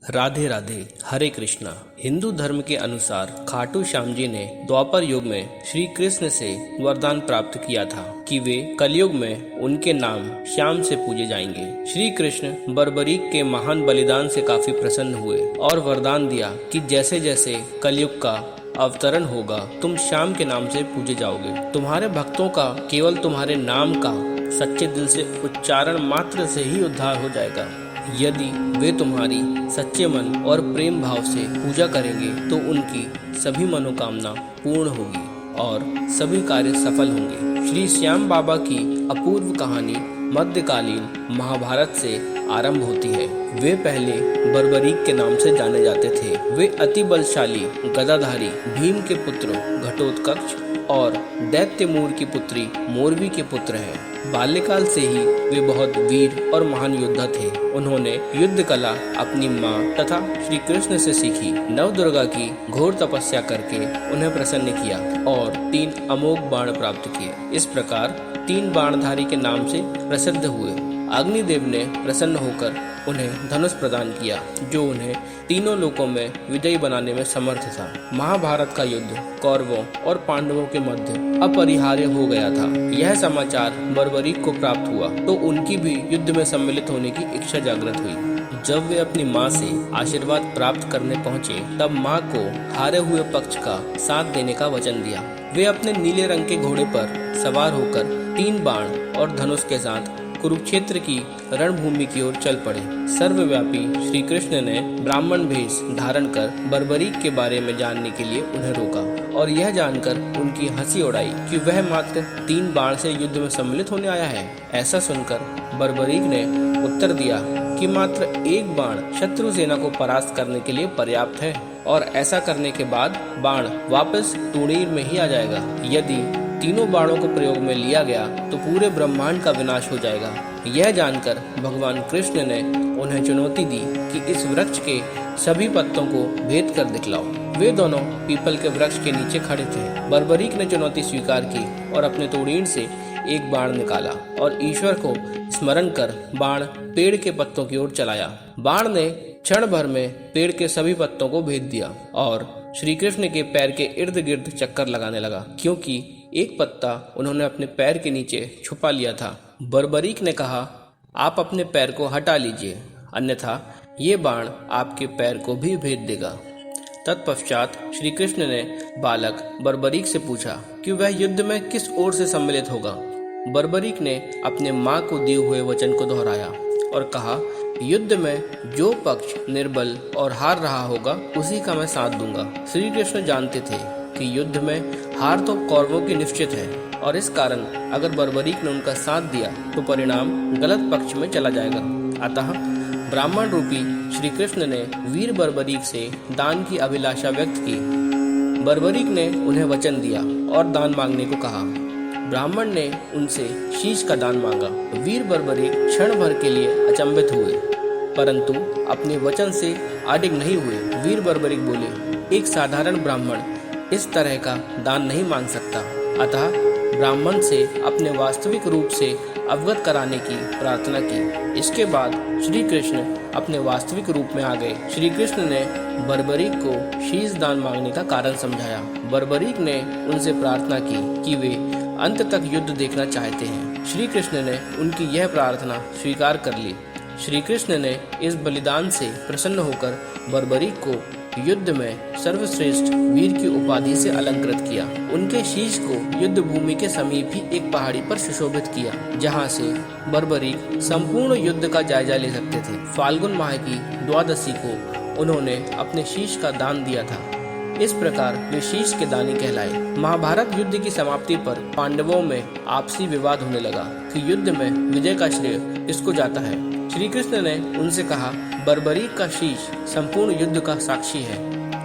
राधे राधे। हरे कृष्णा। हिंदू धर्म के अनुसार खाटू श्याम जी ने द्वापर युग में श्री कृष्ण से वरदान प्राप्त किया था कि वे कलयुग में उनके नाम श्याम से पूजे जाएंगे। श्री कृष्ण बर्बरीक के महान बलिदान से काफी प्रसन्न हुए और वरदान दिया कि जैसे जैसे कलयुग का अवतरण होगा तुम श्याम के नाम से पूजे जाओगे। तुम्हारे भक्तों का केवल तुम्हारे नाम का सच्चे दिल से उच्चारण मात्र से ही उद्धार हो जाएगा। यदि वे तुम्हारी सच्चे मन और प्रेम भाव से पूजा करेंगे तो उनकी सभी मनोकामना पूर्ण होगी और सभी कार्य सफल होंगे। श्री श्याम बाबा की अपूर्व कहानी मध्यकालीन महाभारत से आरंभ होती है। वे पहले बर्बरीक के नाम से जाने जाते थे। वे अति बलशाली गदाधारी भीम के पुत्र घटोत्कच और दैत्यमूर की पुत्री मोरवी के पुत्र हैं। बाल्यकाल से ही वे बहुत वीर और महान योद्धा थे। उन्होंने युद्ध कला अपनी माँ तथा श्री कृष्ण से सीखी। नवदुर्गा की घोर तपस्या करके उन्हें प्रसन्न किया और 3 अमोघ बाण प्राप्त किए। इस प्रकार 3 बाणधारी के नाम से प्रसिद्ध हुए। अग्निदेव ने प्रसन्न होकर उन्हें धनुष प्रदान किया जो उन्हें तीनों लोकों में विजयी बनाने में समर्थ था। महाभारत का युद्ध कौरवों और पांडवों के मध्य अपरिहार्य हो गया था। यह समाचार बर्बरीक को प्राप्त हुआ तो उनकी भी युद्ध में सम्मिलित होने की इच्छा जागृत हुई। जब वे अपनी माँ से आशीर्वाद प्राप्त करने पहुँचे तब माँ को हारे हुए पक्ष का साथ देने का वचन दिया। वे अपने नीले रंग के घोड़े पर सवार होकर 3 बाण और धनुष के साथ कुरुक्षेत्र की रणभूमि की ओर चल पड़े। सर्वव्यापी श्री कृष्ण ने ब्राह्मण भेष धारण कर बर्बरीक के बारे में जानने के लिए उन्हें रोका और यह जानकर उनकी हंसी उड़ाई कि वह मात्र 3 बाण से युद्ध में सम्मिलित होने आया है। ऐसा सुनकर बर्बरीक ने उत्तर दिया कि मात्र 1 बाण शत्रु सेना को परास्त करने के लिए पर्याप्त है और ऐसा करने के बाद बाण वापस टूणीर में ही आ जाएगा। यदि तीनों बाणों को प्रयोग में लिया गया तो पूरे ब्रह्मांड का विनाश हो जाएगा। यह जानकर भगवान कृष्ण ने उन्हें चुनौती दी कि इस वृक्ष के सभी पत्तों को भेद कर दिखलाओ। वे दोनों पीपल के वृक्ष के नीचे खड़े थे। बर्बरीक ने चुनौती स्वीकार की और अपने तोड़ीन से 1 बाण निकाला और ईश्वर को स्मरण कर बाण पेड़ के पत्तों की ओर चलाया। बाण ने क्षण भर में पेड़ के सभी पत्तों को भेद दिया और श्री कृष्ण के पैर के इर्द गिर्द चक्कर लगाने लगा क्योंकि एक पत्ता उन्होंने अपने पैर के नीचे छुपा लिया था। बर्बरीक ने कहा, आप अपने पैर को हटा लीजिए अन्यथा ये बाण आपके पैर को भी भेद देगा। तत्पश्चात श्री कृष्ण ने बालक बर्बरीक से पूछा कि वह युद्ध में किस ओर से सम्मिलित होगा। बर्बरीक ने अपने माँ को दिए हुए वचन को दोहराया और कहा, युद्ध में जो पक्ष निर्बल और हार रहा होगा उसी का मैं साथ दूंगा। श्री कृष्ण जानते थे कि युद्ध में हार तो कौरवों की निश्चित है और इस कारण अगर बर्बरीक ने उनका साथ दिया तो परिणाम गलत पक्ष में चला जाएगा। अतः ब्राह्मण रूपी श्री कृष्ण ने वीर बर्बरीक से दान की अभिलाषा व्यक्त की। बर्बरीक ने उन्हें वचन दिया और दान मांगने को कहा। ब्राह्मण ने उनसे शीश का दान मांगा। वीर बर्बरीक क्षण भर के लिए अचंभित हुए परंतु अपने वचन से अडिग नहीं हुए। वीर बर्बरीक बोले, एक साधारण ब्राह्मण इस तरह का दान नहीं मांग सकता। अतः ब्राह्मण से अपने वास्तविक रूप से अवगत कराने की प्रार्थना की। इसके बाद श्री कृष्ण अपने वास्तविक रूप में आ गए। श्री कृष्ण ने बर्बरीक को शीश दान मांगने का कारण समझाया। बर्बरीक ने उनसे प्रार्थना की कि वे अंत तक युद्ध देखना चाहते हैं। श्री कृष्ण ने उनकी यह प्रार्थना स्वीकार कर ली। श्री कृष्ण ने इस बलिदान से प्रसन्न होकर बर्बरीक को युद्ध में सर्वश्रेष्ठ वीर की उपाधि से अलंकृत किया। उनके शीश को युद्ध भूमि के समीप ही एक पहाड़ी पर सुशोभित किया जहां से बर्बरीक संपूर्ण युद्ध का जायजा ले सकते थे। फाल्गुन माह की द्वादशी को उन्होंने अपने शीश का दान दिया था। इस प्रकार वे शीश के दानी कहलाए। महाभारत युद्ध की समाप्ति पर पांडवों में आपसी विवाद होने लगा कि युद्ध में विजय का श्रेय किसको जाता है। श्री कृष्ण ने उनसे कहा, बर्बरीक का शीश संपूर्ण युद्ध का साक्षी है,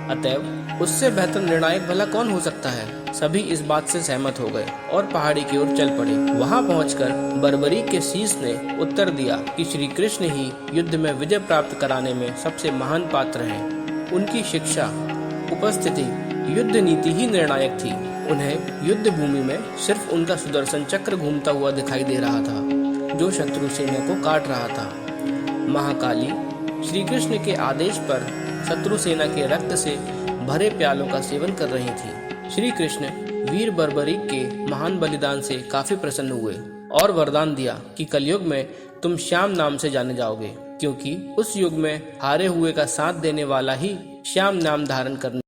अतएव उससे बेहतर निर्णायक भला कौन हो सकता है। सभी इस बात से सहमत हो गए और पहाड़ी की ओर चल पड़े। वहां पहुंचकर बर्बरीक के शीश ने उत्तर दिया कि श्री कृष्ण ही युद्ध में विजय प्राप्त कराने में सबसे महान पात्र हैं। उनकी शिक्षा उपस्थिति युद्ध नीति ही निर्णायक थी। उन्हें युद्ध भूमि में सिर्फ उनका सुदर्शन चक्र घूमता हुआ दिखाई दे रहा था जो शत्रु सेना को काट रहा था। महाकाली श्री कृष्ण के आदेश पर शत्रु सेना के रक्त से भरे प्यालों का सेवन कर रही थी। श्री कृष्ण वीर बर्बरीक के महान बलिदान से काफी प्रसन्न हुए और वरदान दिया कि कलयुग में तुम श्याम नाम से जाने जाओगे, क्योंकि उस युग में हारे हुए का साथ देने वाला ही श्याम नाम धारण करने